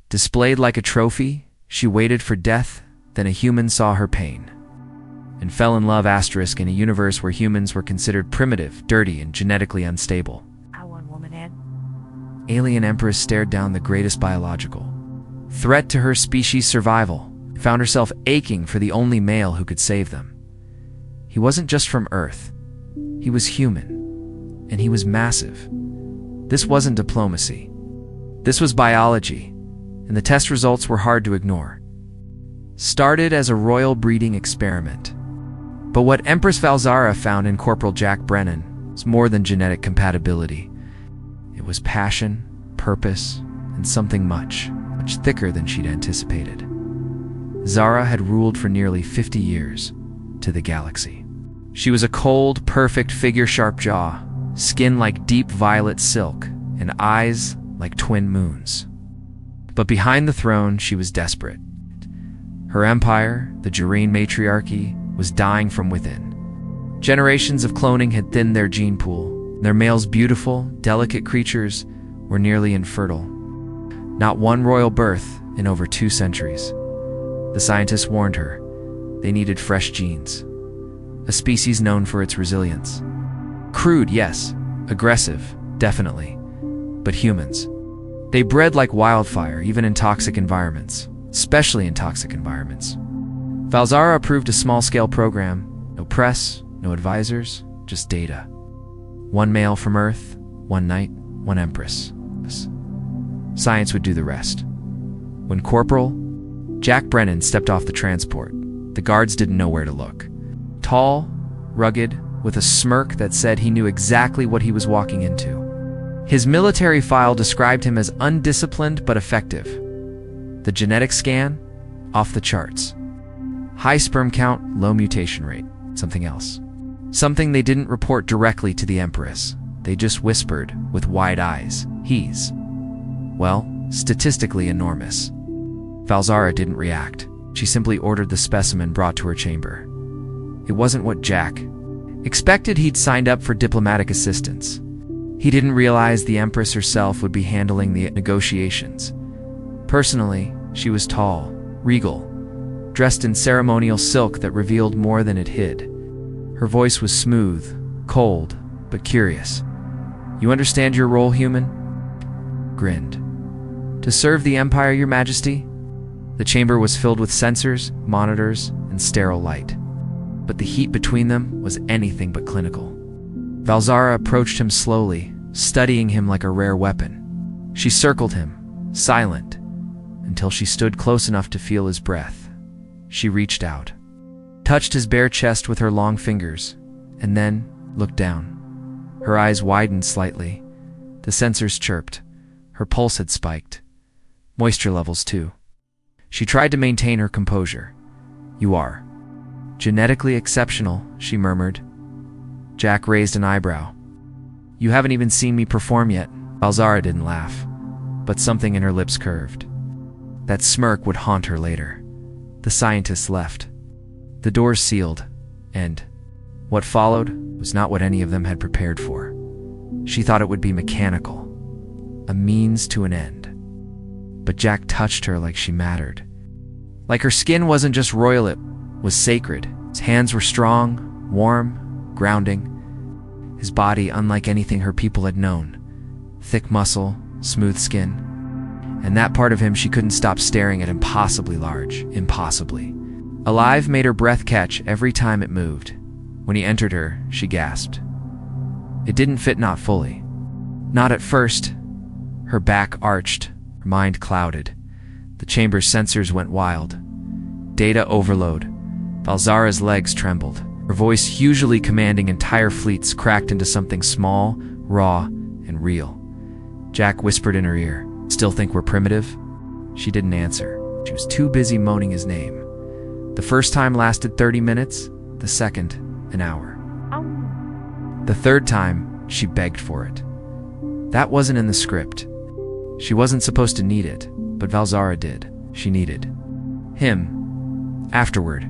Displayed like a trophy, she waited for death, then a human saw her pain, and fell in love in a universe where humans were considered primitive, dirty, and genetically unstable. I want woman head. Alien Empress stared down the greatest biological threat to her species' survival, found herself aching for the only male who could save them. He wasn't just from Earth. He was human, and he was massive. This wasn't diplomacy. This was biology, and the test results were hard to ignore. Started as a royal breeding experiment. But what Empress Valzara found in Corporal Jack Brennan was more than genetic compatibility. It was passion, purpose, and something much thicker than she'd anticipated. Zara had ruled for nearly 50 years to the galaxy. She was a cold, perfect figure, sharp jaw, skin like deep violet silk, and eyes like twin moons. But behind the throne, she was desperate. Her empire, the Jareen matriarchy, was dying from within. Generations of cloning had thinned their gene pool. Their males, beautiful, delicate creatures, were nearly infertile. Not one royal birth in over 2 centuries. The scientists warned her they needed fresh genes, a species known for its resilience. Crude, yes. Aggressive, definitely. But humans. They bred like wildfire, even in toxic environments, especially in toxic environments. Valzara approved a small-scale program. No press, no advisors, just data. 1 male from Earth, 1 knight, 1 empress. Science would do the rest. When Corporal Jack Brennan stepped off the transport, the guards didn't know where to look. Tall, rugged, with a smirk that said he knew exactly what he was walking into. His military file described him as undisciplined but effective. The genetic scan? Off the charts. High sperm count, low mutation rate. Something else. Something they didn't report directly to the Empress. They just whispered, with wide eyes, he's, well, statistically enormous. Valzara didn't react. She simply ordered the specimen brought to her chamber. It wasn't what Jack expected. He'd signed up for diplomatic assistance. He didn't realize the Empress herself would be handling the negotiations. Personally, she was tall, regal, dressed in ceremonial silk that revealed more than it hid. Her voice was smooth, cold, but curious. "You understand your role, human?" Grinned. "To serve the Empire, Your Majesty?" The chamber was filled with sensors, monitors, and sterile light. But the heat between them was anything but clinical. Valzara approached him slowly, studying him like a rare weapon. She circled him, silent, until she stood close enough to feel his breath. She reached out, touched his bare chest with her long fingers, and then looked down. Her eyes widened slightly. The sensors chirped. Her pulse had spiked. Moisture levels, too. She tried to maintain her composure. "You are genetically exceptional," she murmured. Jack raised an eyebrow. "You haven't even seen me perform yet." Valzara didn't laugh, but something in her lips curved. That smirk would haunt her later. The scientists left. The doors sealed, and what followed was not what any of them had prepared for. She thought it would be mechanical, a means to an end. But Jack touched her like she mattered. Like her skin wasn't just royal, it was sacred. His hands were strong, warm, grounding. His body unlike anything her people had known. Thick muscle, smooth skin. And that part of him she couldn't stop staring at, impossibly large, impossibly. Alive made her breath catch every time it moved. When he entered her, she gasped. It didn't fit, not fully. Not at first. Her back arched, her mind clouded. The chamber's sensors went wild. Data overload. Valzara's legs trembled. Her voice, usually commanding entire fleets, cracked into something small, raw, and real. Jack whispered in her ear, "Still think we're primitive?" She didn't answer. She was too busy moaning his name. The first time lasted 30 minutes, the second, an hour. The third time, she begged for it. That wasn't in the script. She wasn't supposed to need it, but Valzara did. She needed him. Afterward,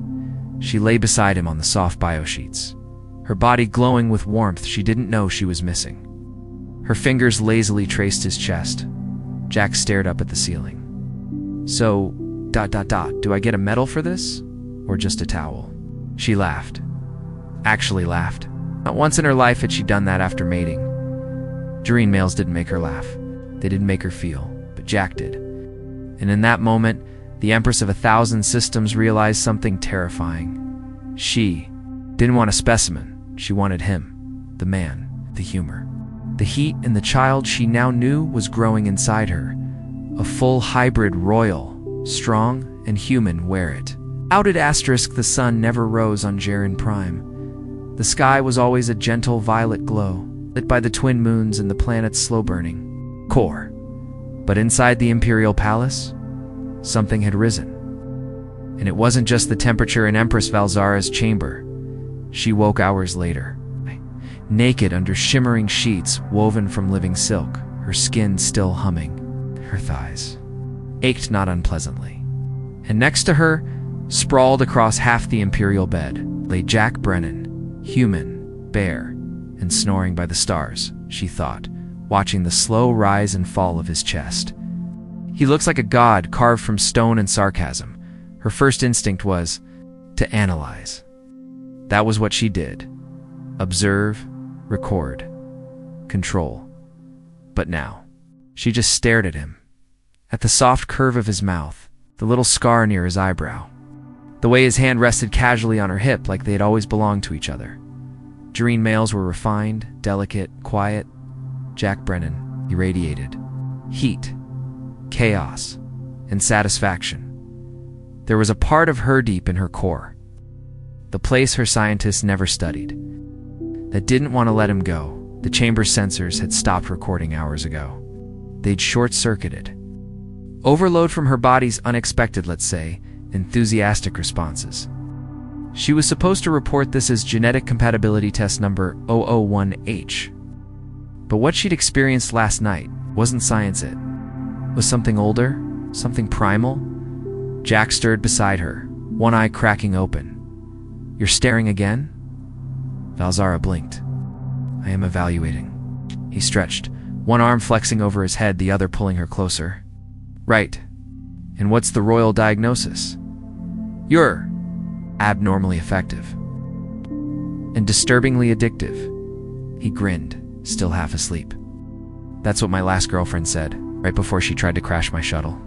she lay beside him on the soft biosheets, her body glowing with warmth she didn't know she was missing. Her fingers lazily traced his chest. Jack stared up at the ceiling. So, do I get a medal for this? Or just a towel? She laughed. Actually laughed. Not once in her life had she done that after mating. Jareen males didn't make her laugh. They didn't make her feel, but Jack did. And in that moment, the Empress of 1,000 Systems realized something terrifying. She didn't want a specimen. She wanted him, the man, the humor. The heat in the child she now knew was growing inside her. A full hybrid royal, strong and human wear it. Outed asterisk, the sun never rose on Jaren Prime. The sky was always a gentle violet glow, lit by the twin moons and the planet's slow-burning core. But inside the Imperial Palace, something had risen. And it wasn't just the temperature in Empress Valzara's chamber. She woke hours later, naked under shimmering sheets woven from living silk, her skin still humming. Her thighs ached not unpleasantly. And next to her, sprawled across half the Imperial bed, lay Jack Brennan, human, bare, and snoring by the stars, she thought, watching the slow rise and fall of his chest. He looks like a god carved from stone and sarcasm. Her first instinct was to analyze. That was what she did. Observe, record, control. But now, she just stared at him. At the soft curve of his mouth, the little scar near his eyebrow. The way his hand rested casually on her hip like they had always belonged to each other. Jareen males were refined, delicate, quiet. Jack Brennan irradiated heat, chaos, and satisfaction. There was a part of her deep in her core, the place her scientists never studied, that didn't want to let him go. The chamber's sensors had stopped recording hours ago. They'd short-circuited. Overload from her body's unexpected, let's say, enthusiastic responses. She was supposed to report this as genetic compatibility test number 001H. But what she'd experienced last night wasn't science, it was something older, something primal. Jack stirred beside her, one eye cracking open. You're staring again? Valzara blinked. I am evaluating. He stretched, one arm flexing over his head, the other pulling her closer. Right. And what's the royal diagnosis? You're abnormally effective. And disturbingly addictive. He grinned, still half asleep. That's what my last girlfriend said, right before she tried to crash my shuttle.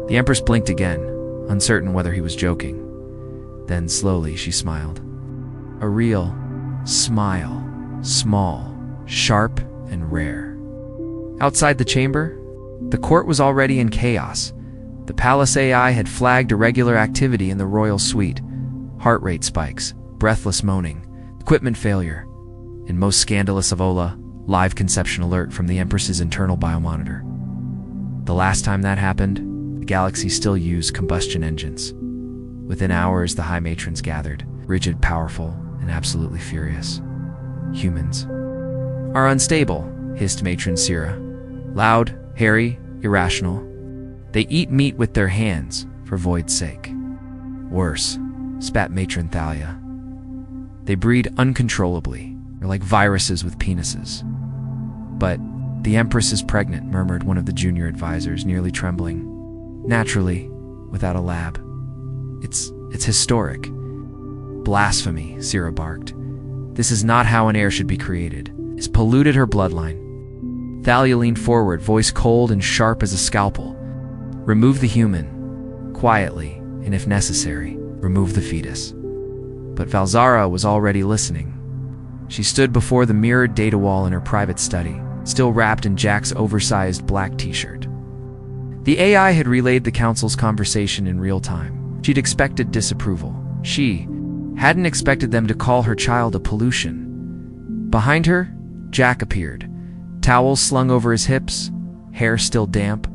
The Empress blinked again, uncertain whether he was joking. Then slowly she smiled. A real smile, small, sharp, and rare. Outside the chamber, the court was already in chaos. The palace AI had flagged irregular activity in the royal suite. Heart rate spikes, breathless moaning, equipment failure, and most scandalous of Ola, live conception alert from the Empress's internal biomonitor. The last time that happened, the galaxy still used combustion engines. Within hours, the High Matrons gathered, rigid, powerful, and absolutely furious. Humans are unstable, hissed Matron Sira. Loud, hairy, irrational. They eat meat with their hands, for void's sake. Worse, spat Matron Thalia. They breed uncontrollably, or like viruses with penises. But the Empress is pregnant, murmured one of the junior advisors, nearly trembling. Naturally, without a lab. It's historic. Blasphemy, Sira barked. This is not how an heir should be created. It's polluted her bloodline. Thalia leaned forward, voice cold and sharp as a scalpel. Remove the human. Quietly, and if necessary, remove the fetus. But Valzara was already listening. She stood before the mirrored data wall in her private study, still wrapped in Jack's oversized black t-shirt. The AI had relayed the council's conversation in real time. She'd expected disapproval. She hadn't expected them to call her child a pollution. Behind her, Jack appeared, towels slung over his hips, hair still damp.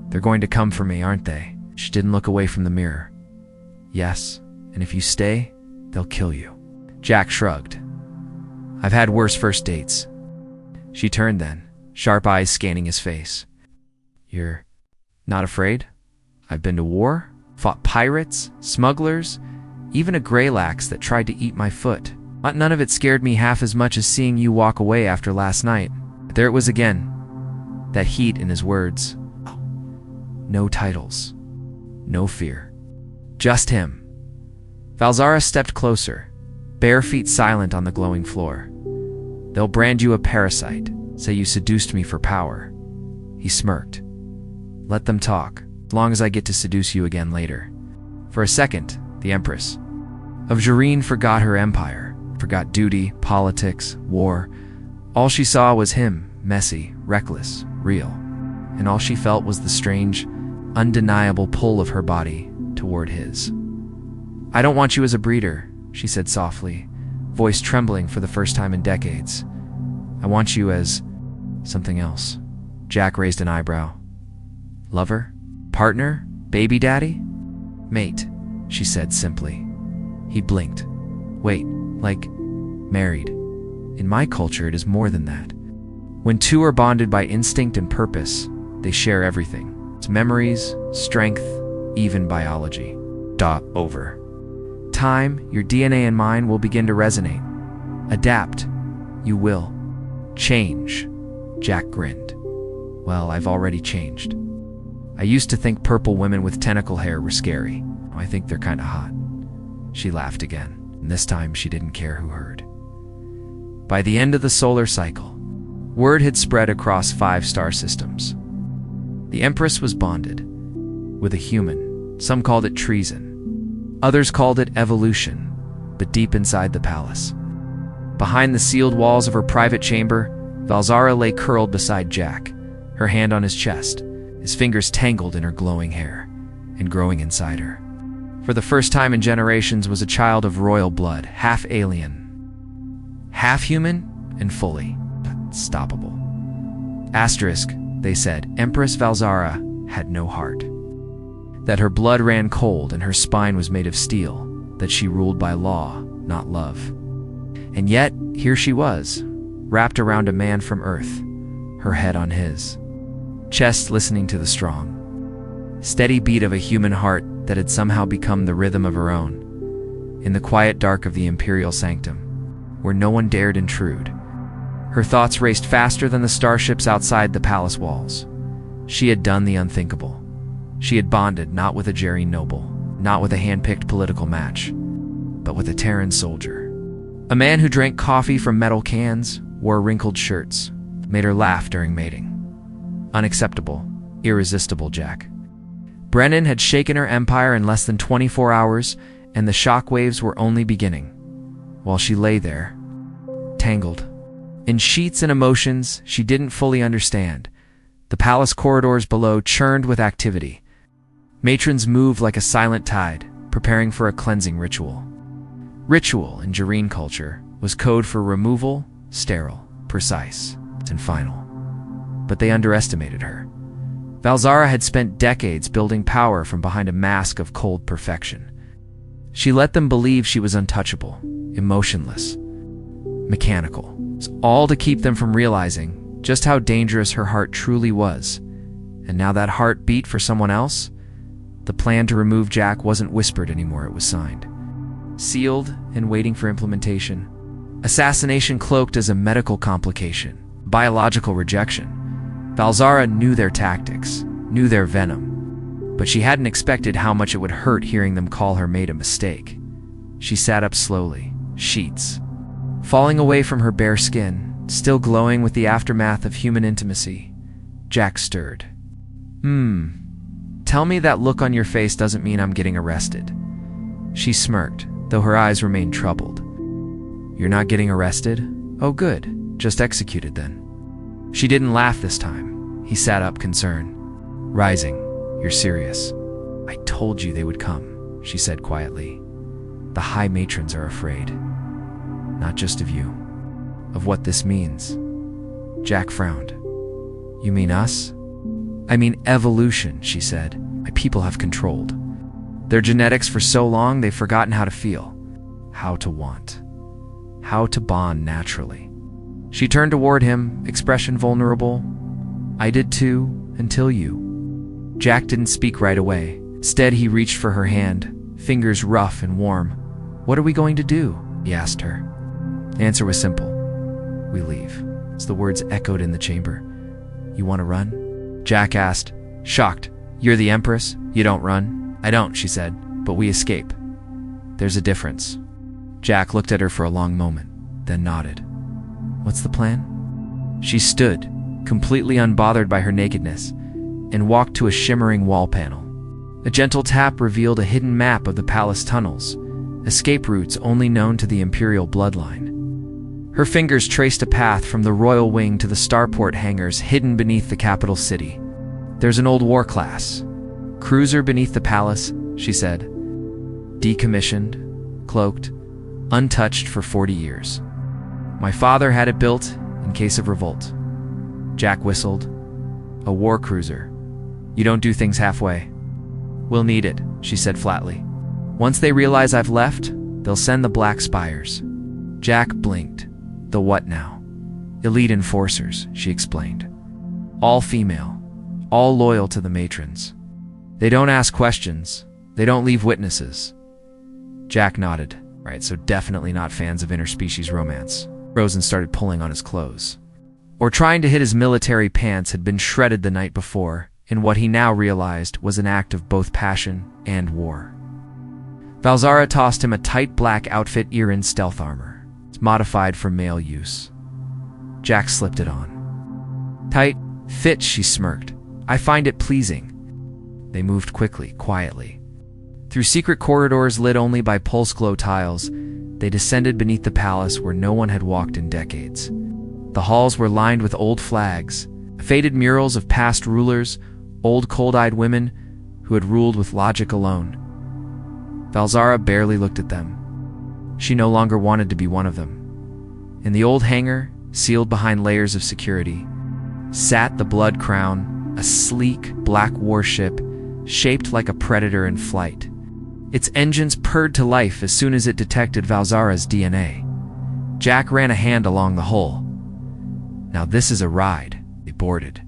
They're going to come for me, aren't they? She didn't look away from the mirror. Yes, and if you stay, they'll kill you. Jack shrugged. I've had worse first dates. She turned then, sharp eyes scanning his face. You're not afraid? I've been to war, fought pirates, smugglers, even a Greylax that tried to eat my foot. None of it scared me half as much as seeing you walk away after last night. There it was again, that heat in his words. No titles. no fear. Just him. Valzara stepped closer, bare feet silent on the glowing floor. They'll brand you a parasite, say you seduced me for power. He smirked. Let them talk, as long as I get to seduce you again later. For a second, the Empress of Jareen forgot her empire, forgot duty, politics, war. All she saw was him, messy, reckless, real. And all she felt was the strange, undeniable pull of her body toward his. I don't want you as a breeder, she said softly, voice trembling for the first time in decades. I want you as something else. Jack raised an eyebrow. Lover? Partner? Baby daddy? Mate, she said simply. He blinked. Wait, like married? In my culture, it is more than that. When two are bonded by instinct and purpose, they share everything. It's memories, strength, even biology. Over time, your DNA and mine will begin to resonate. Adapt. You will. Change. Jack grinned. Well, I've already changed. I used to think purple women with tentacle hair were scary. I think they're kinda hot. She laughed again, and this time she didn't care who heard. By the end of the solar cycle, word had spread across 5 star systems. The Empress was bonded with a human. Some called it treason. Others called it evolution, but deep inside the palace, behind the sealed walls of her private chamber, Valzara lay curled beside Jack, her hand on his chest, his fingers tangled in her glowing hair, and growing inside her. For the first time in generations was a child of royal blood, half alien, half human, and fully stoppable. Asterisk, they said, Empress Valzara had no heart. That her blood ran cold and her spine was made of steel, that she ruled by law, not love. And yet, here she was, wrapped around a man from Earth, her head on his chest, listening to the strong, steady beat of a human heart that had somehow become the rhythm of her own. In the quiet dark of the imperial sanctum, where no one dared intrude, her thoughts raced faster than the starships outside the palace walls. She had done the unthinkable. She had bonded not with a Jerry noble, not with a hand-picked political match, but with a Terran soldier. A man who drank coffee from metal cans, wore wrinkled shirts, made her laugh during mating. Unacceptable, irresistible Jack. Brennan had shaken her empire in less than 24 hours, and the shockwaves were only beginning. While she lay there, tangled in sheets and emotions she didn't fully understand, the palace corridors below churned with activity. Matrons moved like a silent tide, preparing for a cleansing ritual. Ritual, in Jareen culture, was code for removal, sterile, precise, and final. But they underestimated her. Valzara had spent decades building power from behind a mask of cold perfection. She let them believe she was untouchable, emotionless, mechanical, all to keep them from realizing just how dangerous her heart truly was. And now that heart beat for someone else. The plan to remove Jack wasn't whispered anymore, it was signed. Sealed and waiting for implementation. Assassination cloaked as a medical complication. Biological rejection. Valzara knew their tactics, knew their venom, but she hadn't expected how much it would hurt hearing them call her mate a mistake. She sat up slowly, sheets falling away from her bare skin, still glowing with the aftermath of human intimacy. Jack stirred. Tell me that look on your face doesn't mean I'm getting arrested. She smirked, though her eyes remained troubled. You're not getting arrested? Oh good, just executed then. She didn't laugh this time. He sat up, concerned. Rising, you're serious. I told you they would come, she said quietly. The high matrons are afraid. Not just of you. Of what this means. Jack frowned. You mean us? I mean evolution, she said. My people have controlled their genetics for so long they've forgotten how to feel, how to want, how to bond naturally. She turned toward him, expression vulnerable. I did too, until you. Jack didn't speak right away. Instead, he reached for her hand, fingers rough and warm. What are we going to do? He asked her. The answer was simple. We leave. As the words echoed in the chamber. You want to run? Jack asked, shocked. You're the Empress? You don't run? I don't, she said, but we escape. There's a difference. Jack looked at her for a long moment, then nodded. What's the plan? She stood, completely unbothered by her nakedness, and walked to a shimmering wall panel. A gentle tap revealed a hidden map of the palace tunnels, escape routes only known to the Imperial bloodline. Her fingers traced a path from the royal wing to the starport hangars hidden beneath the capital city. There's an old war class. Cruiser beneath the palace, she said. Decommissioned, cloaked, untouched for 40 years. My father had it built in case of revolt. Jack whistled. A war cruiser. You don't do things halfway. We'll need it, she said flatly. Once they realize I've left, they'll send the Black Spires. Jack blinked. The what now? Elite enforcers, she explained. All female, all loyal to the matrons. They don't ask questions. They don't leave witnesses. Jack nodded. Right, so definitely not fans of interspecies romance. Rosen started pulling on his clothes. Or trying to hit his military pants had been shredded the night before, in what he now realized was an act of both passion and war. Valzara tossed him a tight black outfit Iran stealth armor. It's modified for male use. Jack slipped it on. Tight fit, she smirked. I find it pleasing. They moved quickly, quietly. Through secret corridors lit only by pulse glow tiles, they descended beneath the palace where no one had walked in decades. The halls were lined with old flags, faded murals of past rulers, old cold-eyed women who had ruled with logic alone. Valzara barely looked at them. She no longer wanted to be one of them. In the old hangar, sealed behind layers of security, sat the Blood Crown, a sleek, black warship shaped like a predator in flight. Its engines purred to life as soon as it detected Valzara's DNA. Jack ran a hand along the hull. Now this is a ride. They boarded.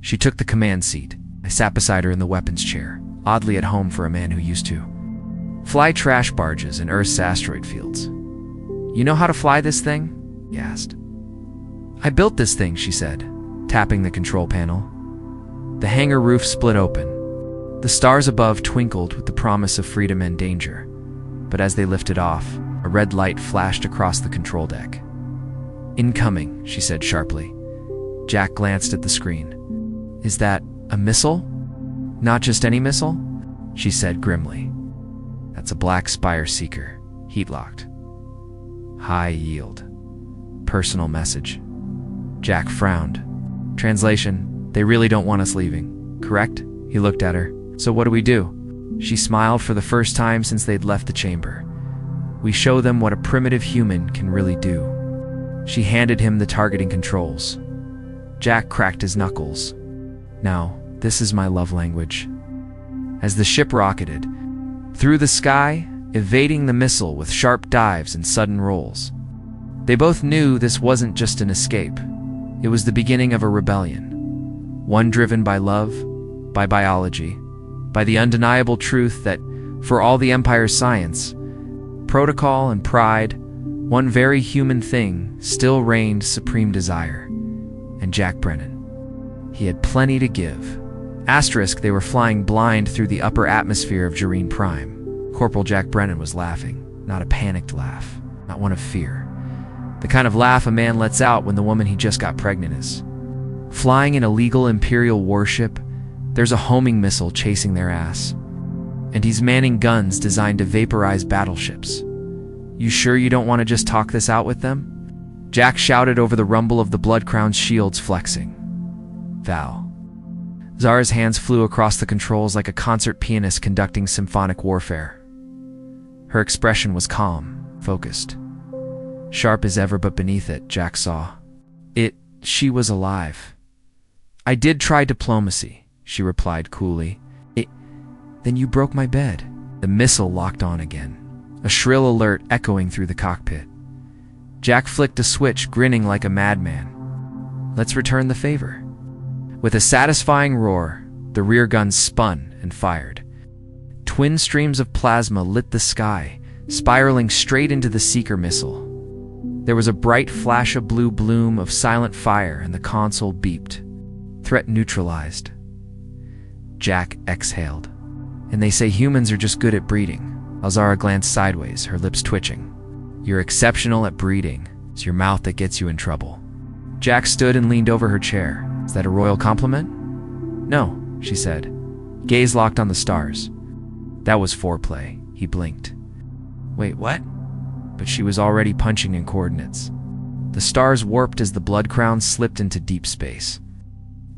She took the command seat. I sat beside her in the weapons chair, oddly at home for a man who used to fly trash barges in Earth's asteroid fields. You know how to fly this thing? He asked. I built this thing, she said, tapping the control panel. The hangar roof split open. The stars above twinkled with the promise of freedom and danger, but as they lifted off, a red light flashed across the control deck. Incoming, she said sharply. Jack glanced at the screen. Is that a missile? Not just any missile? She said grimly. That's a Black Spire Seeker, heat-locked. High yield. Personal message. Jack frowned. Translation, they really don't want us leaving, correct? He looked at her. So what do we do? She smiled for the first time since they'd left the chamber. We show them what a primitive human can really do. She handed him the targeting controls. Jack cracked his knuckles. Now, this is my love language. As the ship rocketed, through the sky, evading the missile with sharp dives and sudden rolls. They both knew this wasn't just an escape. It was the beginning of a rebellion. One driven by love, by biology, by the undeniable truth that, for all the Empire's science, protocol and pride, one very human thing still reigned supreme desire. And Jack Brennan. He had plenty to give. Asterisk, they were flying blind through the upper atmosphere of Jareen Prime. Corporal Jack Brennan was laughing, not a panicked laugh, not one of fear. The kind of laugh a man lets out when the woman he just got pregnant is. Flying an illegal Imperial warship, there's a homing missile chasing their ass. And he's manning guns designed to vaporize battleships. You sure you don't want to just talk this out with them? Jack shouted over the rumble of the Blood Crown's shields flexing. Val. Zara's hands flew across the controls like a concert pianist conducting symphonic warfare. Her expression was calm, focused. Sharp as ever, but beneath it, Jack saw. She was alive. I did try diplomacy, she replied coolly. Then you broke my bed. The missile locked on again, a shrill alert echoing through the cockpit. Jack flicked a switch, grinning like a madman. Let's return the favor. With a satisfying roar, the rear guns spun and fired. Twin streams of plasma lit the sky, spiraling straight into the Seeker missile. There was a bright flash of blue bloom of silent fire and the console beeped. Threat neutralized. Jack exhaled. And they say humans are just good at breeding. Valzara glanced sideways, her lips twitching. You're exceptional at breeding. It's your mouth that gets you in trouble. Jack stood and leaned over her chair. Is that a royal compliment? No, she said. Gaze locked on the stars. That was foreplay. He blinked. Wait, what? But she was already punching in coordinates. The stars warped as the blood crown slipped into deep space,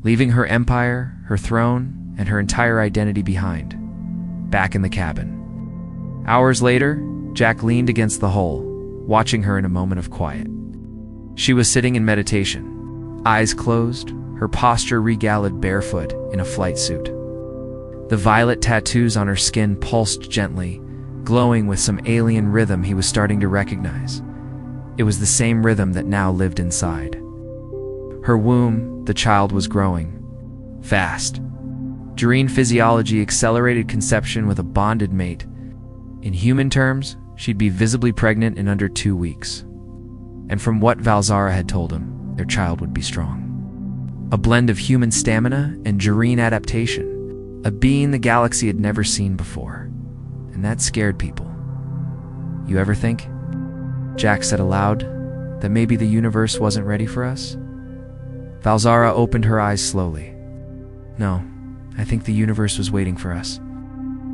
leaving her empire, her throne, and her entire identity behind, back in the cabin. Hours later, Jack leaned against the hull, watching her in a moment of quiet. She was sitting in meditation, eyes closed, her posture regaled barefoot in a flight suit. The violet tattoos on her skin pulsed gently, glowing with some alien rhythm he was starting to recognize. It was the same rhythm that now lived inside. Her womb, the child was growing. Fast. Jareen physiology accelerated conception with a bonded mate. In human terms, she'd be visibly pregnant in under 2 weeks. And from what Valzara had told him, their child would be strong. A blend of human stamina and Jareen adaptation, a being the galaxy had never seen before. And that scared people. You ever think, Jack said aloud, that maybe the universe wasn't ready for us? Valzara opened her eyes slowly. No, I think the universe was waiting for us.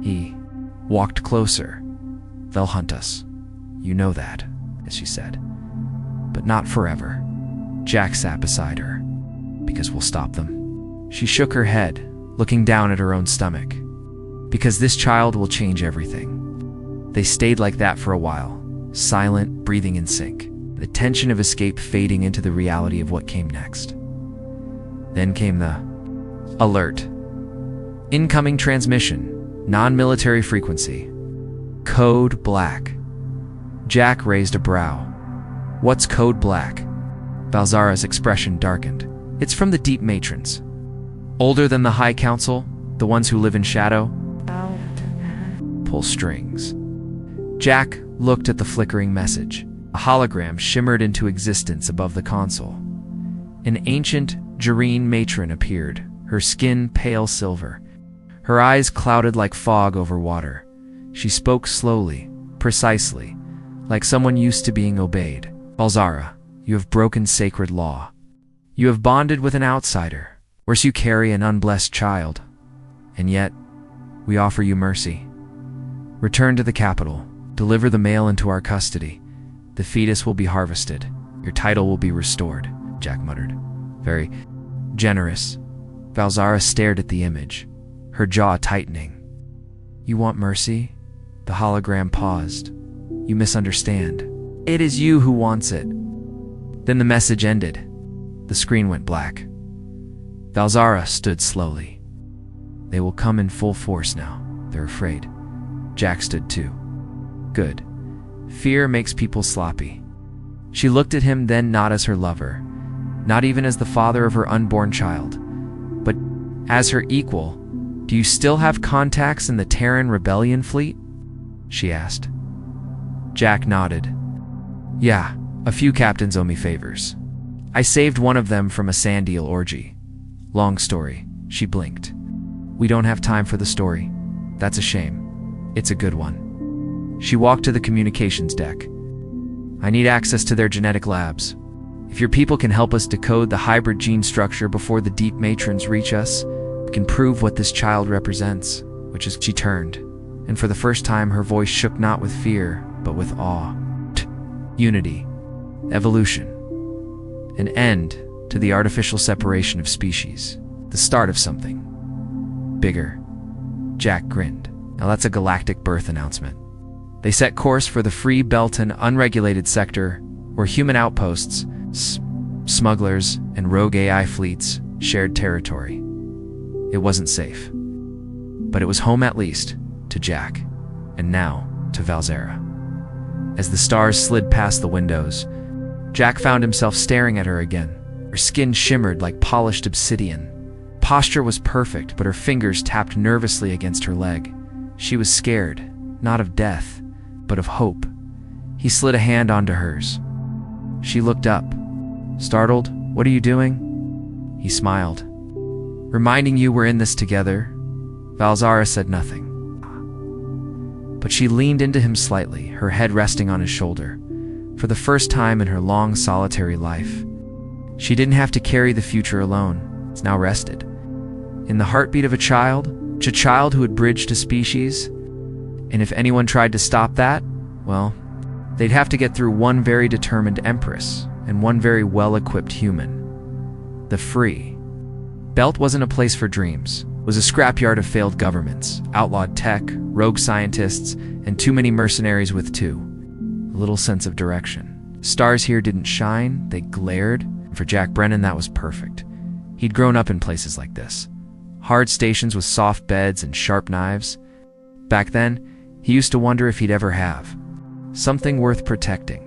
He walked closer. They'll hunt us. You know that, as she said. But not forever. Jack sat beside her. Because we'll stop them. She shook her head, looking down at her own stomach. Because this child will change everything. They stayed like that for a while, silent, breathing in sync, the tension of escape fading into the reality of what came next. Then came the alert. Incoming transmission, non-military frequency. Code black. Jack raised a brow. What's code black? Valzara's expression darkened. It's from the deep matrons. Older than the High Council, the ones who live in shadow. Pull strings. Jack looked at the flickering message. A hologram shimmered into existence above the console. An ancient Jareen matron appeared, her skin pale silver, her eyes clouded like fog over water. She spoke slowly, precisely, like someone used to being obeyed. Valzara, you have broken sacred law. You have bonded with an outsider. Worse, you carry an unblessed child. And yet, we offer you mercy. Return to the capital. Deliver the male into our custody. The fetus will be harvested. Your title will be restored, Jack muttered. Very generous. Valzara stared at the image, her jaw tightening. You want mercy? The hologram paused. You misunderstand. It is you who wants it. Then the message ended. The screen went black. Valzara stood slowly. They will come in full force now. They're afraid. Jack stood too. Good. Fear makes people sloppy. She looked at him, then not as her lover, not even as the father of her unborn child, but as her equal. Do you still have contacts in the Terran Rebellion fleet? She asked. Jack nodded. Yeah, a few captains owe me favors. I saved one of them from a sand eel orgy. Long story. She blinked. We don't have time for the story. That's a shame. It's a good one. She walked to the communications deck. I need access to their genetic labs. If your people can help us decode the hybrid gene structure before the deep matrons reach us, we can prove what this child represents, which is... She turned, and for the first time her voice shook not with fear, but with awe. Unity. Evolution. An end to the artificial separation of species. The start of something bigger. Jack grinned. Now that's a galactic birth announcement. They set course for the free Belton unregulated sector, where human outposts, smugglers, and rogue AI fleets shared territory. It wasn't safe. But it was home at least, to Jack, and now to Valzara. As the stars slid past the windows, Jack found himself staring at her again. Her skin shimmered like polished obsidian. Posture was perfect, but her fingers tapped nervously against her leg. She was scared, not of death, but of hope. He slid a hand onto hers. She looked up. Startled, "What are you doing?" He smiled. "Reminding you we're in this together." Valzara said nothing. But she leaned into him slightly, her head resting on his shoulder. For the first time in her long, solitary life, she didn't have to carry the future alone. It's now rested in the heartbeat of a child who had bridged a species. And if anyone tried to stop that, well, they'd have to get through one very determined empress and one very well-equipped human. The free belt wasn't a place for dreams. It was a scrapyard of failed governments, outlawed tech, rogue scientists, and too many mercenaries with too little sense of direction. Stars here didn't shine, they glared. And for Jack Brennan, that was perfect. He'd grown up in places like this. Hard stations with soft beds and sharp knives. Back then, he used to wonder if he'd ever have something worth protecting.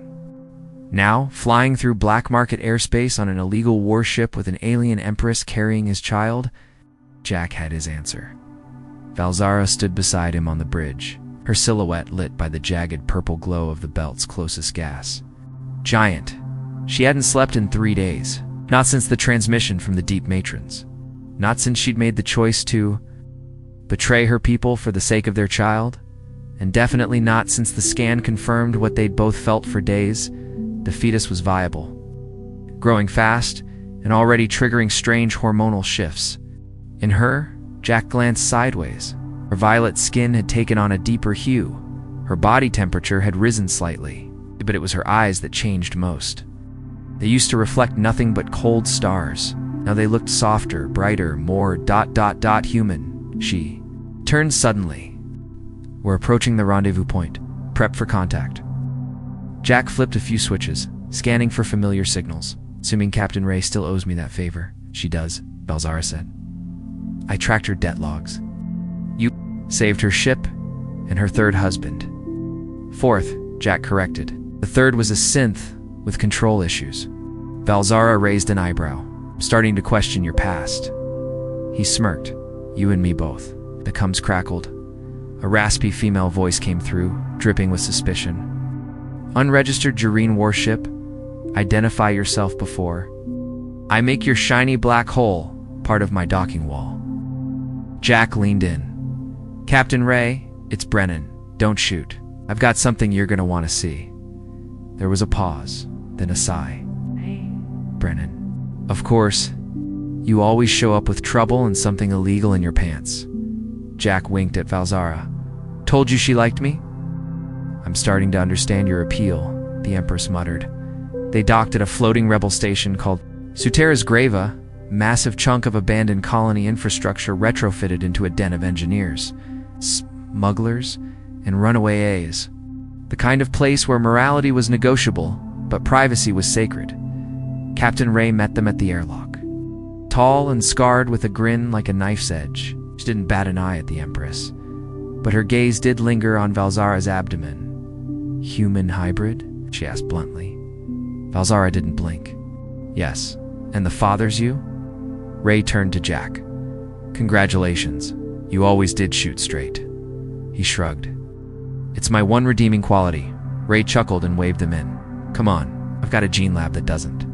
Now, flying through black market airspace on an illegal warship with an alien empress carrying his child, Jack had his answer. Valzara stood beside him on the bridge, her silhouette lit by the jagged purple glow of the belt's closest gas. Giant. She hadn't slept in 3 days, not since the transmission from the deep matrons. Not since she'd made the choice to betray her people for the sake of their child, and definitely not since the scan confirmed what they'd both felt for days: the fetus was viable, growing fast, and already triggering strange hormonal shifts. In her, Jack glanced sideways. Her violet skin had taken on a deeper hue. Her body temperature had risen slightly, but it was her eyes that changed most. They used to reflect nothing but cold stars. Now they looked softer, brighter, more ... human. She turned suddenly. We're approaching the rendezvous point. Prep for contact. Jack flipped a few switches, scanning for familiar signals. Assuming Captain Ray still owes me that favor. She does, Valzara said. I tracked her debt logs. You saved her ship and her third husband. Fourth, Jack corrected. The third was a synth with control issues. Valzara raised an eyebrow, starting to question your past. He smirked. You and me both. The Cums crackled. A raspy female voice came through, dripping with suspicion. Unregistered Jareen warship. Identify yourself before I make your shiny black hole part of my docking wall. Jack leaned in. Captain Ray, it's Brennan. Don't shoot. I've got something you're gonna want to see. There was a pause, then a sigh. Hey, Brennan. Of course, you always show up with trouble and something illegal in your pants. Jack winked at Valzara. Told you she liked me? I'm starting to understand your appeal, the Empress muttered. They docked at a floating rebel station called Sutera's Grava, massive chunk of abandoned colony infrastructure retrofitted into a den of engineers, smugglers, and runaway A's. The kind of place where morality was negotiable, but privacy was sacred. Captain Ray met them at the airlock. Tall and scarred with a grin like a knife's edge, she didn't bat an eye at the Empress. But her gaze did linger on Valzara's abdomen. Human hybrid? She asked bluntly. Valzara didn't blink. Yes. And the father's you? Ray turned to Jack. Congratulations. You always did shoot straight. He shrugged. It's my one redeeming quality. Ray chuckled and waved them in. Come on, I've got a gene lab that doesn't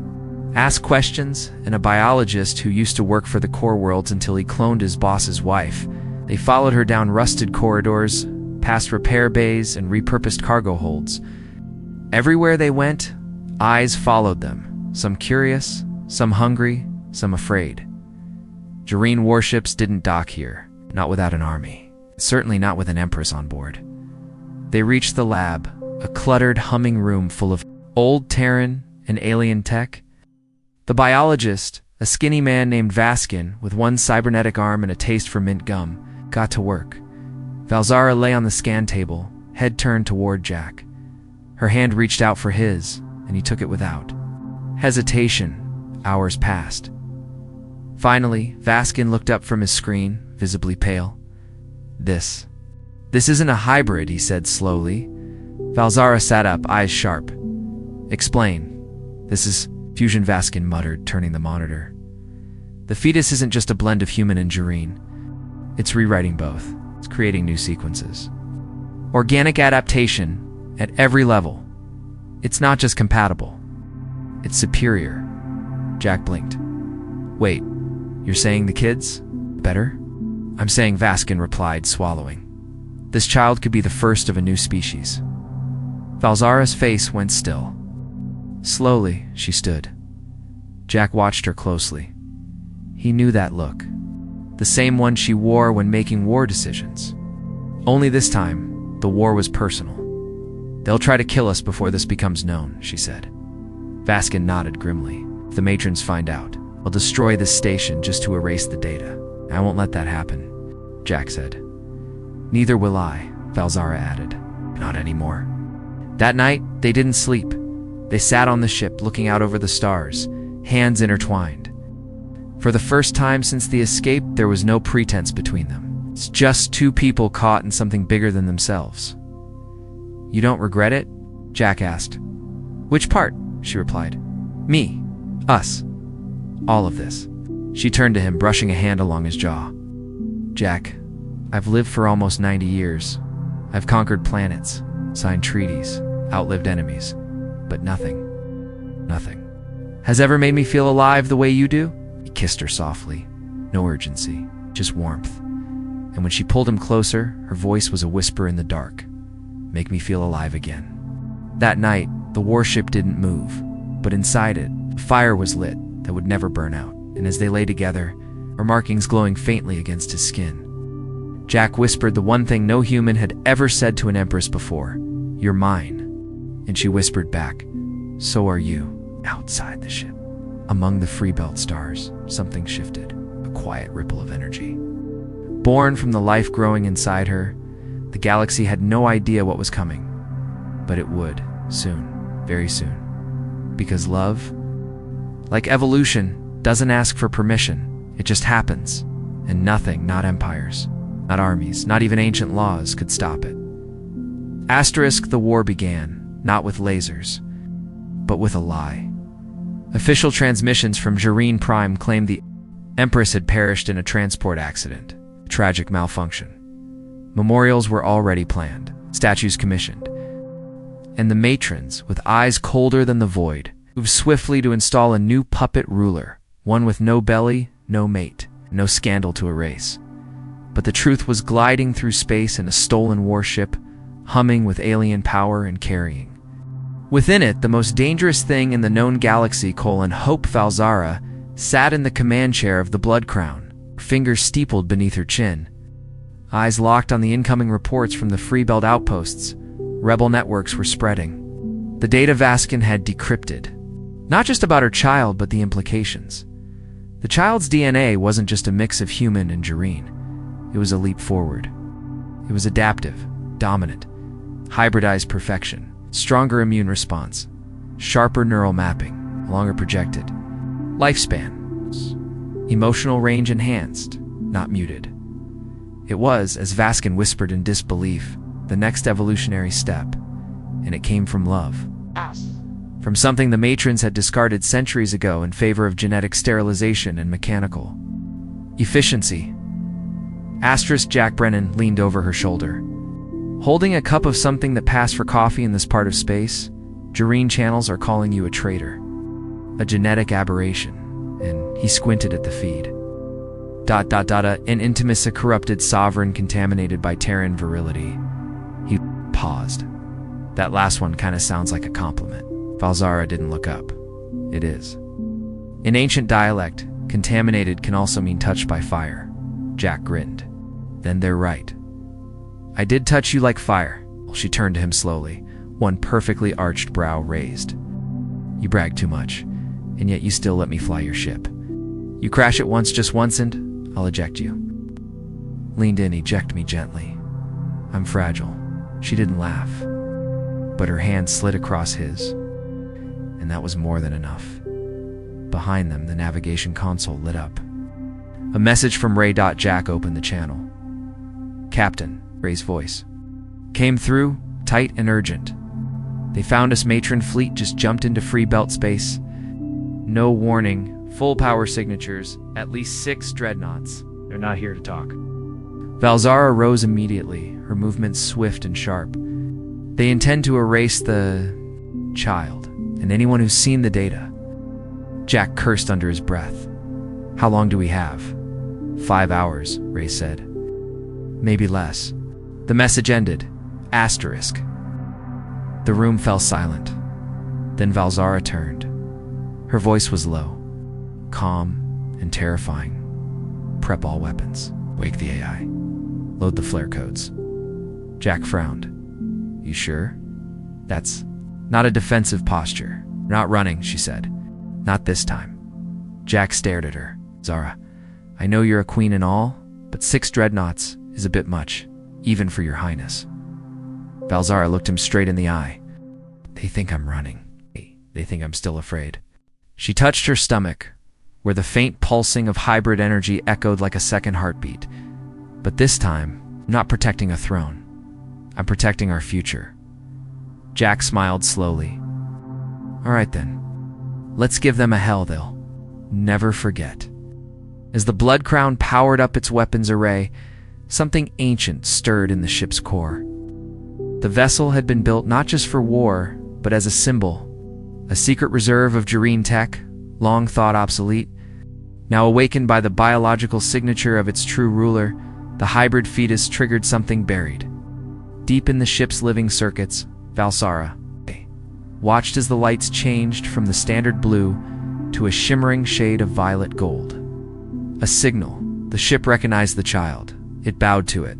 ask questions, and a biologist who used to work for the core worlds until he cloned his boss's wife. They followed her down rusted corridors, past repair bays and repurposed cargo holds. Everywhere they went, eyes followed them, some curious, some hungry, some afraid. Jareen warships didn't dock here, not without an army, certainly not with an Empress on board. They reached the lab, a cluttered, humming room full of old Terran and alien tech. The biologist, a skinny man named Vaskin with one cybernetic arm and a taste for mint gum, got to work. Valzara lay on the scan table, head turned toward Jack. Her hand reached out for his, and he took it without hesitation. Hours passed. Finally, Vaskin looked up from his screen, visibly pale. This isn't a hybrid, he said slowly. Valzara sat up, eyes sharp. Explain. This is fusion, Vaskin muttered, turning the monitor. The fetus isn't just a blend of human and Jareen. It's rewriting both. It's creating new sequences. Organic adaptation at every level. It's not just compatible. It's superior. Jack blinked. Wait, you're saying the kids? Better? I'm saying, Vaskin replied, swallowing. This child could be the first of a new species. Valzara's face went still. Slowly, she stood. Jack watched her closely. He knew that look. The same one she wore when making war decisions. Only this time, the war was personal. "They'll try to kill us before this becomes known," she said. Vaskin nodded grimly. "If the matrons find out, they'll destroy this station just to erase the data. I won't let that happen," Jack said. "Neither will I," Valzara added. "Not anymore." That night, they didn't sleep. They sat on the ship, looking out over the stars, hands intertwined. For the first time since the escape, there was no pretense between them. It's just two people caught in something bigger than themselves. "You don't regret it?" Jack asked. "Which part?" she replied. "Me. Us. All of this." She turned to him, brushing a hand along his jaw. "Jack, I've lived for almost 90 years. I've conquered planets, signed treaties, outlived enemies, but nothing has ever made me feel alive the way you do." He kissed her softly. No urgency, just warmth. And when she pulled him closer, her voice was a whisper in the dark. "Make me feel alive again." That night, the warship didn't move, but inside it, a fire was lit that would never burn out. And as they lay together, her markings glowing faintly against his skin, Jack whispered the one thing no human had ever said to an empress before: "You're mine." And she whispered back, "So are you." Outside the ship, among the Freebelt stars, something shifted, a quiet ripple of energy. Born from the life growing inside her, the galaxy had no idea what was coming. But it would, soon, very soon. Because love, like evolution, doesn't ask for permission. It just happens. And nothing, not empires, not armies, not even ancient laws, could stop it. The war began, not with lasers, but with a lie. Official transmissions from Jareen Prime claimed the Empress had perished in a transport accident, a tragic malfunction. Memorials were already planned, statues commissioned. And the matrons, with eyes colder than the void, moved swiftly to install a new puppet ruler, one with no belly, no mate, no scandal to erase. But the truth was gliding through space in a stolen warship, humming with alien power and carrying. Within it, the most dangerous thing in the known galaxy, Hope Valzara, sat in the command chair of the Blood Crown, fingers steepled beneath her chin. Eyes locked on the incoming reports from the Freebelt outposts, rebel networks were spreading. The data Vaskin had decrypted. Not just about her child, but the implications. The child's DNA wasn't just a mix of human and Jareen. It was a leap forward. It was adaptive, dominant, hybridized perfection. Stronger immune response, sharper neural mapping, longer projected lifespan, emotional range enhanced, not muted. It was, as Vaskin whispered in disbelief, the next evolutionary step, and it came from love. From something the matrons had discarded centuries ago in favor of genetic sterilization and mechanical efficiency. Jack Brennan leaned over her shoulder. "Holding a cup of something that passed for coffee in this part of space, Jareen channels are calling you a traitor. A genetic aberration." And he squinted at the feed. An intimacy corrupted sovereign contaminated by Terran virility. He paused. "That last one kinda sounds like a compliment." Valzara didn't look up. "It is." In ancient dialect, contaminated can also mean touched by fire. Jack grinned. "Then they're right. I did touch you like fire." She turned to him slowly, one perfectly arched brow raised. "You brag too much, and yet you still let me fly your ship. You crash it once, just once, and I'll eject you." Leaned in, eject me gently. "I'm fragile." She didn't laugh, but her hand slid across his, and that was more than enough. Behind them, the navigation console lit up. A message from Ray. Jack opened the channel. "Captain," Ray's voice came through, tight and urgent. "They found us. Matron fleet just jumped into Freebelt space. No warning, full power signatures, at least 6 dreadnoughts. They're not here to talk." Valzara rose immediately, her movements swift and sharp. "They intend to erase the child, and anyone who's seen the data." Jack cursed under his breath. "How long do we have?" 5 hours, Ray said. "Maybe less." The message ended. Asterisk. The room fell silent. Then Valzara turned. Her voice was low, calm, and terrifying. Prep all weapons. Wake the AI. Load the flare codes. Jack frowned. You sure? That's not a defensive posture. We're not running, she said. Not this time. Jack stared at her. Zara, I know you're a queen and all, but 6 dreadnoughts is a bit much, even for your highness. Valzara looked him straight in the eye. They think I'm running. They think I'm still afraid. She touched her stomach, where the faint pulsing of hybrid energy echoed like a second heartbeat. But this time, I'm not protecting a throne. I'm protecting our future. Jack smiled slowly. All right then. Let's give them a hell they'll never forget. As the Blood Crown powered up its weapons array, something ancient stirred in the ship's core. The vessel had been built not just for war, but as a symbol, a secret reserve of Jareen tech, long thought obsolete. Now awakened by the biological signature of its true ruler, the hybrid fetus triggered something buried. Deep in the ship's living circuits, Valzara watched as the lights changed from the standard blue to a shimmering shade of violet gold. A signal. The ship recognized the child. It bowed to it.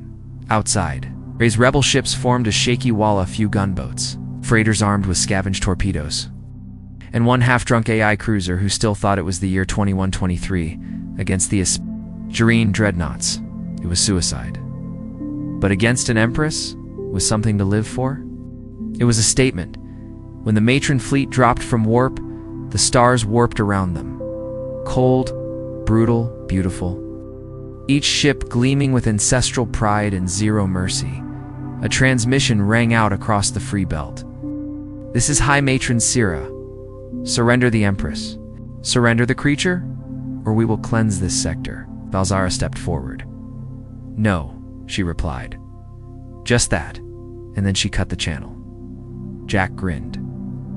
Outside, Ray's rebel ships formed a shaky wall of few gunboats, freighters armed with scavenged torpedoes, and one half-drunk AI cruiser who still thought it was the year 2123 against the Jareen dreadnoughts. It was suicide. But against an empress, with something to live for? It was a statement. When the matron fleet dropped from warp, the stars warped around them. Cold, brutal, beautiful. Each ship gleaming with ancestral pride and zero mercy. A transmission rang out across the free belt. This is High Matron Sira. Surrender the Empress. Surrender the creature, or we will cleanse this sector. Valzara stepped forward. No, she replied. Just that, and then she cut the channel. Jack grinned.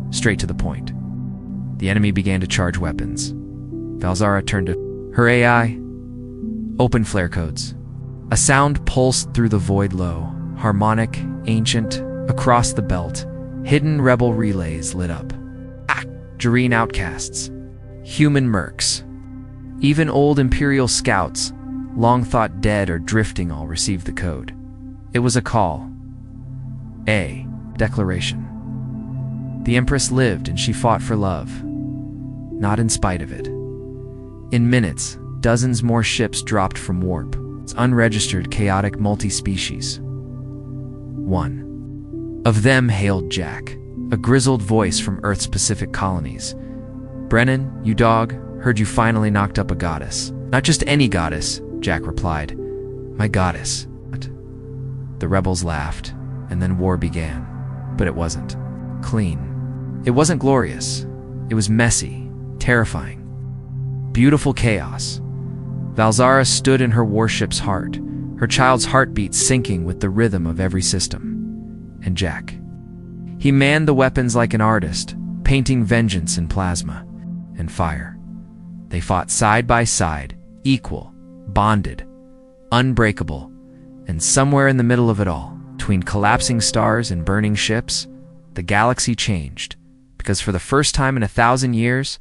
Straight to the point. The enemy began to charge weapons. Valzara turned to her AI. Open flare codes. A sound pulsed through the void low, harmonic, ancient, across the belt. Hidden rebel relays lit up. Jareen outcasts. Human mercs. Even old Imperial scouts, long thought dead or drifting, all received the code. It was a call. A declaration. The Empress lived and she fought for love. Not in spite of it. In minutes, dozens more ships dropped from warp. It's unregistered, chaotic multi-species. One of them hailed Jack, a grizzled voice from Earth's Pacific colonies. Brennan, you dog, heard you finally knocked up a goddess. Not just any goddess, Jack replied. My goddess. The rebels laughed, and then war began. But it wasn't clean. It wasn't glorious. It was messy, terrifying. Beautiful chaos. Valzara stood in her warship's heart, her child's heartbeat syncing with the rhythm of every system. And Jack. He manned the weapons like an artist, painting vengeance in plasma and fire. They fought side by side, equal, bonded, unbreakable, and somewhere in the middle of it all, between collapsing stars and burning ships, the galaxy changed, because for the first time in 1,000 years,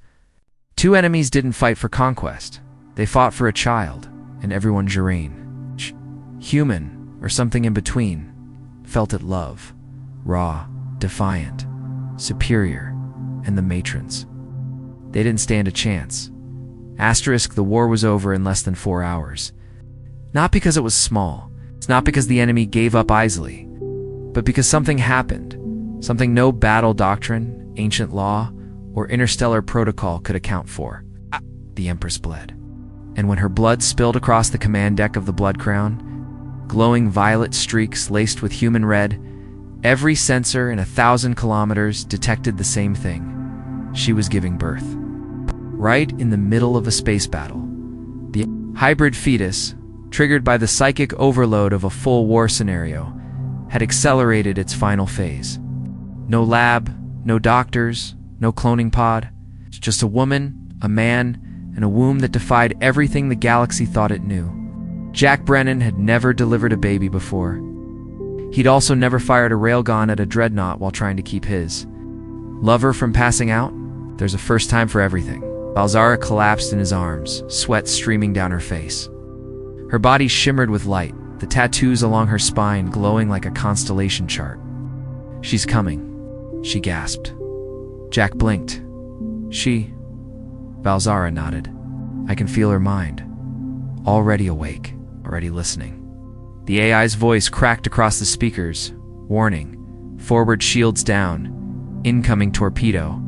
two enemies didn't fight for conquest. They fought for a child, and everyone Jareen, human or something in between, felt it love, raw, defiant, superior, and the matrons. They didn't stand a chance. Asterisk, the war was over in less than 4 hours. Not because it was small. It's not because the enemy gave up easily, but because something happened. Something no battle doctrine, ancient law, or interstellar protocol could account for. The Empress bled. And when her blood spilled across the command deck of the Blood Crown, glowing violet streaks laced with human red, every sensor in 1,000 kilometers detected the same thing. She was giving birth. Right in the middle of a space battle. The hybrid fetus, triggered by the psychic overload of a full war scenario, had accelerated its final phase. No lab, no doctors, no cloning pod. It's just a woman, a man, and a womb that defied everything the galaxy thought it knew. Jack Brennan had never delivered a baby before. He'd also never fired a railgun at a dreadnought while trying to keep his lover from passing out. There's a first time for everything. Valzara collapsed in his arms, sweat streaming down her face. Her body shimmered with light, the tattoos along her spine glowing like a constellation chart. "She's coming," she gasped. Jack blinked. "She?" Valzara nodded. "I can feel her mind. Already awake, already listening." The AI's voice cracked across the speakers. "Warning. Forward shields down. Incoming torpedo."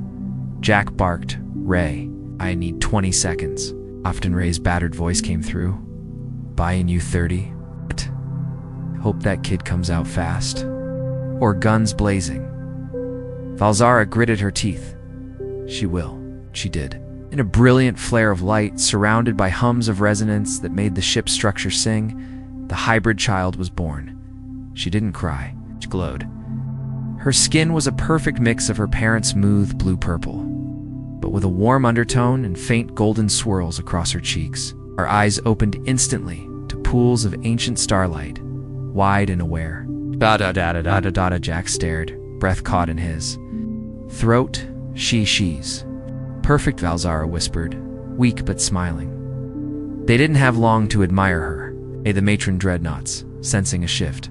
Jack barked. "Ray, I need 20 seconds." Often Ray's battered voice came through. "Buying you 30. Hope that kid comes out fast." Or guns blazing. Valzara gritted her teeth. "She will." She did. In a brilliant flare of light, surrounded by hums of resonance that made the ship's structure sing, the hybrid child was born. She didn't cry. She glowed. Her skin was a perfect mix of her parents' smooth blue-purple, but with a warm undertone and faint golden swirls across her cheeks. Her eyes opened instantly to pools of ancient starlight, wide and aware. Da-da-da-da-da-da-da, Jack stared, breath caught in his throat. She's. "Perfect," Valzara whispered, weak but smiling. They didn't have long to admire her. The matron dreadnoughts, sensing a shift,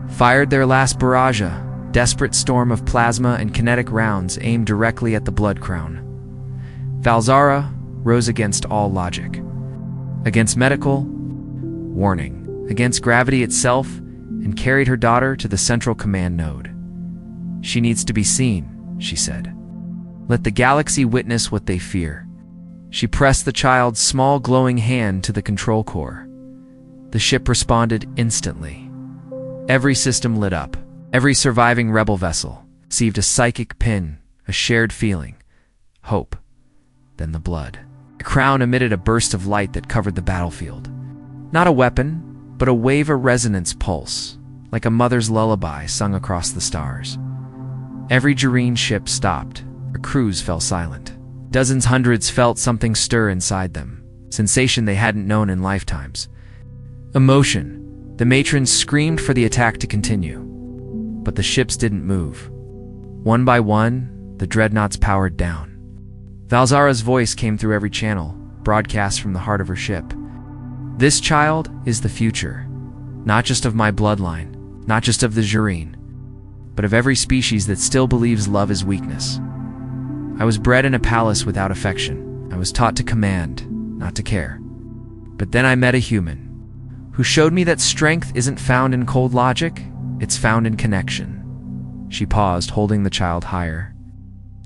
fired their last barrage, a desperate storm of plasma and kinetic rounds aimed directly at the blood crown. Valzara rose against all logic. Against medical warning, against gravity itself, and carried her daughter to the central command node. "She needs to be seen," she said. "Let the galaxy witness what they fear." She pressed the child's small glowing hand to the control core. The ship responded instantly. Every system lit up. Every surviving rebel vessel received a psychic pin, a shared feeling, hope. Then the blood. The crown emitted a burst of light that covered the battlefield. Not a weapon, but a wave of resonance pulse, like a mother's lullaby sung across the stars. Every Jareen ship stopped. Her crews fell silent. Dozens, hundreds felt something stir inside them, sensation they hadn't known in lifetimes. Emotion. The matrons screamed for the attack to continue. But the ships didn't move. One by one, the dreadnoughts powered down. Valzara's voice came through every channel, broadcast from the heart of her ship. "This child is the future, not just of my bloodline, not just of the Jareen, but of every species that still believes love is weakness. I was bred in a palace without affection. I was taught to command, not to care. But then I met a human who showed me that strength isn't found in cold logic, it's found in connection." She paused, holding the child higher.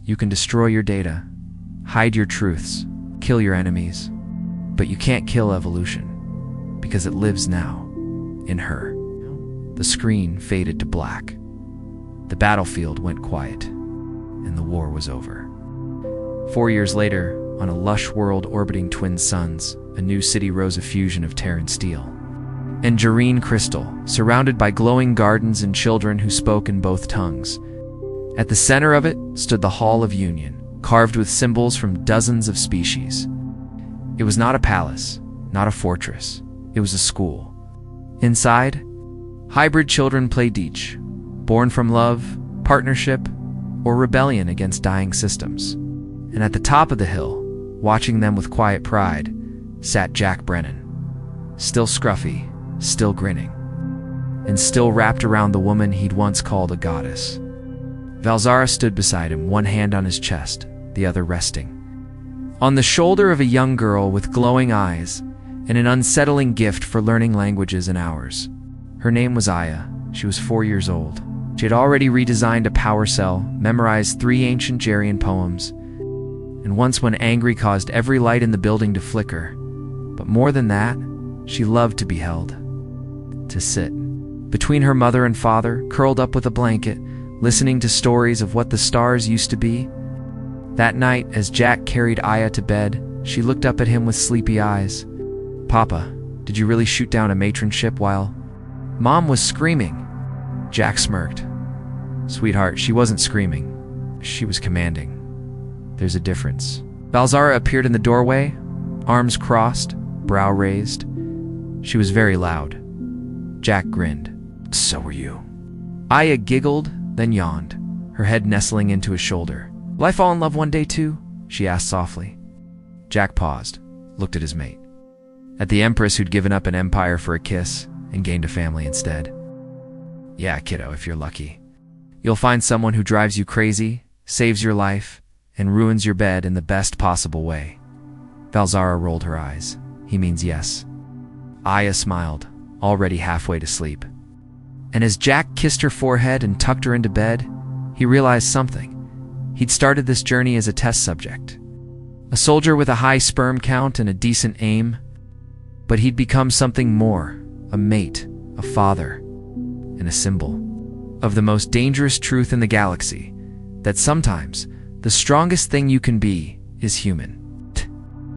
"You can destroy your data, hide your truths, kill your enemies, but you can't kill evolution, because it lives now, in her." The screen faded to black. The battlefield went quiet, and the war was over. 4 years later, on a lush world orbiting twin suns, a new city rose, a fusion of Terran steel and Jareen crystal, surrounded by glowing gardens and children who spoke in both tongues. At the center of it stood the Hall of Union, carved with symbols from dozens of species. It was not a palace, not a fortress. It was a school. Inside, hybrid children played each, born from love, partnership, or rebellion against dying systems. And at the top of the hill, watching them with quiet pride, sat Jack Brennan, still scruffy, still grinning, and still wrapped around the woman he'd once called a goddess. Valzara stood beside him, one hand on his chest, the other resting on the shoulder of a young girl with glowing eyes and an unsettling gift for learning languages in hours. Her name was Aya. She was 4 years old. She had already redesigned a power cell, memorized 3 ancient Jarian poems, and once when angry caused every light in the building to flicker. But more than that, she loved to be held, to sit between her mother and father, curled up with a blanket, listening to stories of what the stars used to be. That night, as Jack carried Aya to bed, she looked up at him with sleepy eyes. "Papa, did you really shoot down a matron ship while Mom was screaming?" Jack smirked. "Sweetheart, she wasn't screaming. She was commanding. There's a difference." Valzara appeared in the doorway, arms crossed, brow raised. She was very loud. Jack grinned. So were you. Aya giggled, then yawned, her head nestling into his shoulder. Will I fall in love one day too? She asked softly. Jack paused, looked at his mate. At the Empress who'd given up an empire for a kiss and gained a family instead. Yeah, kiddo, if you're lucky. You'll find someone who drives you crazy, saves your life, and ruins your bed in the best possible way. Valzara rolled her eyes. He means yes. Aya smiled, already halfway to sleep. And as Jack kissed her forehead and tucked her into bed, he realized something. He'd started this journey as a test subject. A soldier with a high sperm count and a decent aim. But he'd become something more, a mate, a father, and a symbol of the most dangerous truth in the galaxy, that sometimes the strongest thing you can be is human.